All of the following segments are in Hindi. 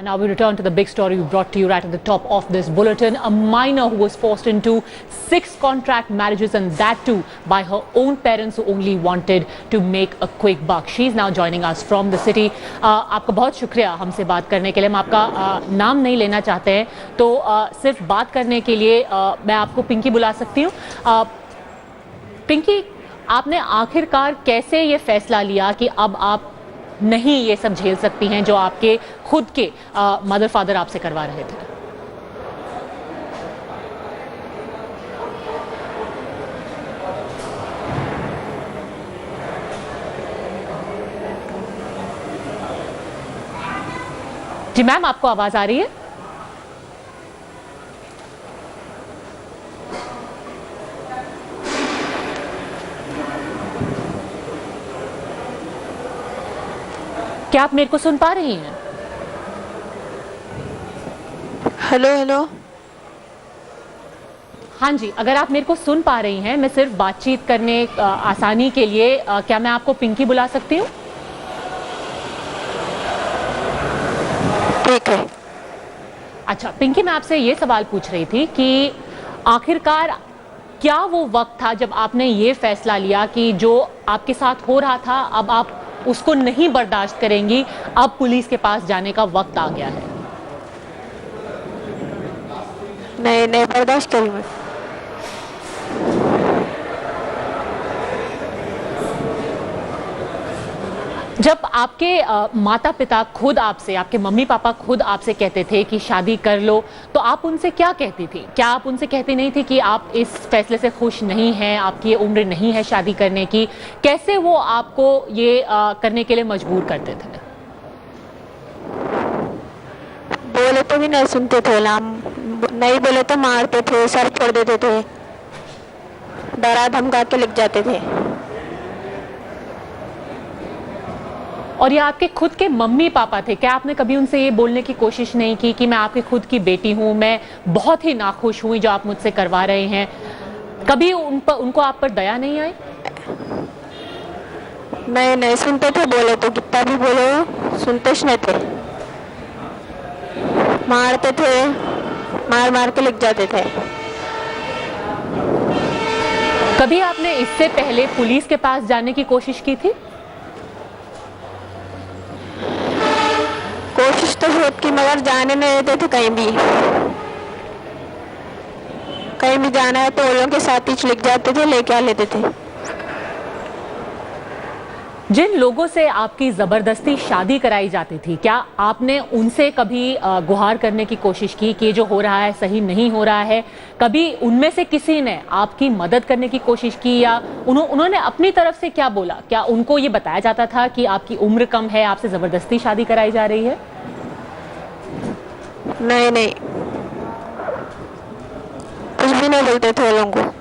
And now we return to the big story we brought to you right at the top of this bulletin. A minor who was forced into 6 contract marriages, and that too by her own parents who only wanted to make a quick buck. She is now joining us from the city. आपका बहुत शुक्रिया हमसे बात करने के लिए. हम आपका नाम नहीं लेना चाहते हैं, तो सिर्फ बात करने के लिए मैं आपको पिंकी बुला सकती हूँ. पिंकी, आपने आखिरकार कैसे ये फैसला लिया कि अब आप नहीं ये सब झेल सकती हैं जो आपके खुद के मदर फादर आपसे करवा रहे थे? जी मैम, आपको आवाज आ रही है? क्या आप मेरे को सुन पा रही हैं? Hello hello. हाँ जी, अगर आप मेरे को सुन पा रही हैं, मैं सिर्फ बातचीत करने आसानी के लिए क्या मैं आपको पिंकी बुला सकती हूँ? ठीक है. अच्छा पिंकी, मैं आपसे ये सवाल पूछ रही थी कि आखिरकार क्या वो वक्त था जब आपने ये फैसला लिया कि जो आपके साथ हो रहा था अब आप उसको नहीं बर्दाश्त करेंगी, अब पुलिस के पास जाने का वक्त आ गया है? नहीं बर्दाश्त करूंगी. जब आपके माता पिता खुद आपसे, आपके मम्मी पापा खुद आपसे कहते थे कि शादी कर लो, तो आप उनसे क्या कहती थी? क्या आप उनसे कहती नहीं थी कि आप इस फैसले से खुश नहीं हैं, आपकी ये उम्र नहीं है शादी करने की? कैसे वो आपको ये करने के लिए मजबूर करते थे? बोले तो भी नहीं सुनते थे. नहीं बोले तो मारते थे, सर फोड़ देते थे, डरा धमका के लिख जाते थे. और ये आपके खुद के मम्मी पापा थे. क्या आपने कभी उनसे ये बोलने की कोशिश नहीं की कि मैं आपकी खुद की बेटी हूँ, मैं बहुत ही नाखुश हुई जो आप मुझसे करवा रहे हैं? कभी उनको आप पर दया नहीं आई? नहीं सुनते थे. बोले तो कितना भी बोलो सुनते नहीं थे. मारते थे, मार के लिख जाते थे. कभी आपने इससे पहले पुलिस के पास जाने की कोशिश की थी? कोशिश तो बहुत की, मगर जाने नहीं देते थे. कहीं भी जाना है तो वो लोगों के साथ ही लिख जाते थे, लेके आ लेते थे. जिन लोगों से आपकी जबरदस्ती शादी कराई जाती थी, क्या आपने उनसे कभी गुहार करने की कोशिश की कि जो हो रहा है सही नहीं हो रहा है? कभी उनमें से किसी ने आपकी मदद करने की कोशिश की, या उन्होंने अपनी तरफ से क्या बोला? क्या उनको ये बताया जाता था कि आपकी उम्र कम है, आपसे जबरदस्ती शादी कराई जा रही है? नहीं कुछ भी नहीं बोलते थे वो लोगों को.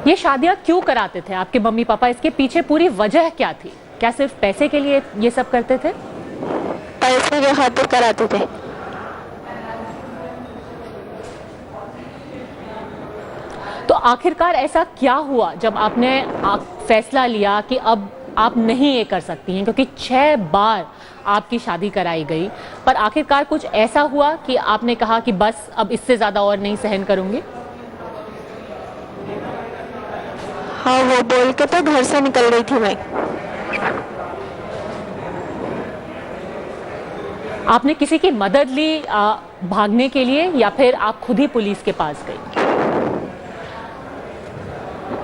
ये शादियां क्यों कराते थे आपके मम्मी पापा? इसके पीछे पूरी वजह क्या थी? क्या सिर्फ पैसे के लिए ये सब करते थे? पैसे के खातिर कराते थे. तो आखिरकार ऐसा क्या हुआ जब आपने फैसला लिया कि अब आप नहीं ये कर सकती हैं? क्योंकि 6 बार आपकी शादी कराई गई, पर आखिरकार कुछ ऐसा हुआ कि आपने कहा कि बस अब इससे ज्यादा और नहीं सहन करूंगी? हाँ, वो बोल के तो घर से निकल रही थी मैं. आपने किसी की मदद ली भागने के लिए, या फिर आप खुद ही पुलिस के पास गई?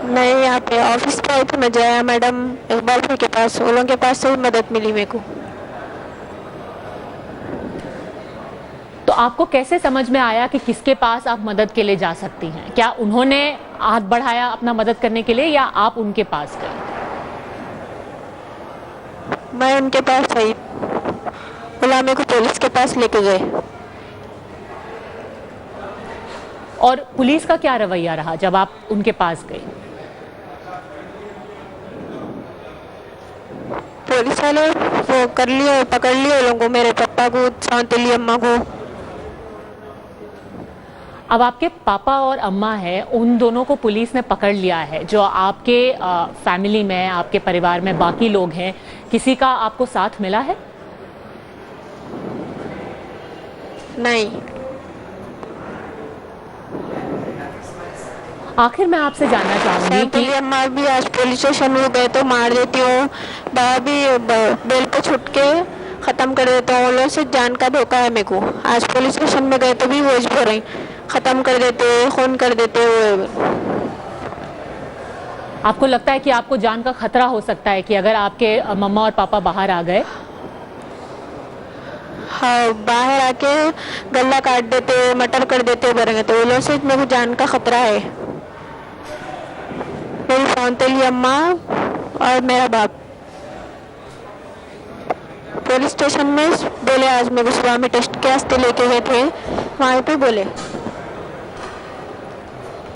नहीं, यहाँ पे ऑफिस पे आई थी मैं, जया मैडम इकबाल भाई के पास. उन लोगों के पास से भी मदद मिली मेरे को. तो आपको कैसे समझ में आया कि किसके पास आप मदद के लिए जा सकती हैं? क्या उन्होंने हाथ बढ़ाया अपना मदद करने के लिए, या आप उनके पास गए? मैं उनके पास गई, बोला मेरे को पुलिस के पास लेके गए. और पुलिस का क्या रवैया रहा जब आप उनके पास गए? पुलिस वाले वो कर लिए, पकड़ लिए लोगों को, मेरे पापा को, शांतिली अम्मा को. अब आपके पापा और अम्मा हैं, उन दोनों को पुलिस ने पकड़ लिया है। जो आपके फैमिली में, आपके परिवार में बाकी लोग हैं, किसी का आपको साथ मिला है? नहीं। आखिर मैं आपसे जानना चाहूंगी कि अम्मा भी आज पुलिस स्टेशन में गए तो मार देती हूँ, बाबा भी बेल पे छुट के ख़त्म कर देता हूँ। लोग से जान का धोखा है मेरे को। आज पुलिस स्टेशन में गए तो भी वो बोल रहे ख़त्म कर देते, खून कर देते हुए। आपको लगता है कि आपको जान का खतरा हो सकता है कि अगर आपके मम्मा और पापा बाहर आ गए? हाँ, बाहर आके गला काट देते, मटर कर देते, बरेंगे तो वो लोग से मेरे को जान का खतरा है। मेरी फोन पे ली अम्मा और मेरा बाप पुलिस स्टेशन में बोले। आज मेरे को सुबह में टेस्ट के वास्ते लेके गए थे, वहाँ पे बोले।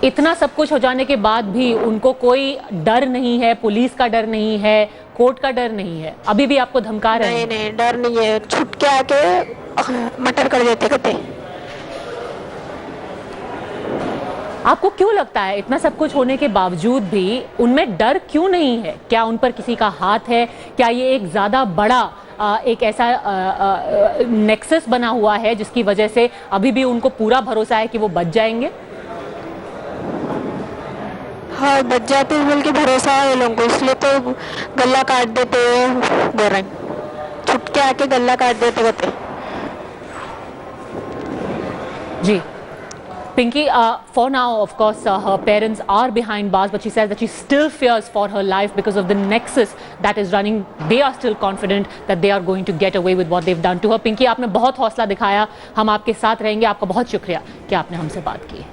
इतना सब कुछ हो जाने के बाद भी उनको कोई डर नहीं है? पुलिस का डर नहीं है, कोर्ट का डर नहीं है? अभी भी आपको धमका रहे हैं? नहीं, डर नहीं है। छुप के आके मटर कर देते कहते। आपको क्यों लगता है इतना सब कुछ होने के बावजूद भी उनमें डर क्यों नहीं है? क्या उन पर किसी का हाथ है? क्या ये एक ज्यादा बड़ा एक ऐसा नेक्सस बना हुआ है जिसकी वजह से अभी भी उनको पूरा भरोसा है कि वो बच जाएंगे? हाँ, बच जाते बोल के भरोसा है लोगों को, इसलिए तो गला काट देते बोल रहे। छुप के आके गला काट देते कहते। जी Pinky, for now, of course, her parents are behind bars, but she says that she still fears for her life because of the nexus that is running. They are still confident that they are going to get away with what they've done to her. Pinky, आपने बहुत हौसला दिखाया, हम आपके साथ रहेंगे। आपका बहुत शुक्रिया कि आपने हमसे बात की।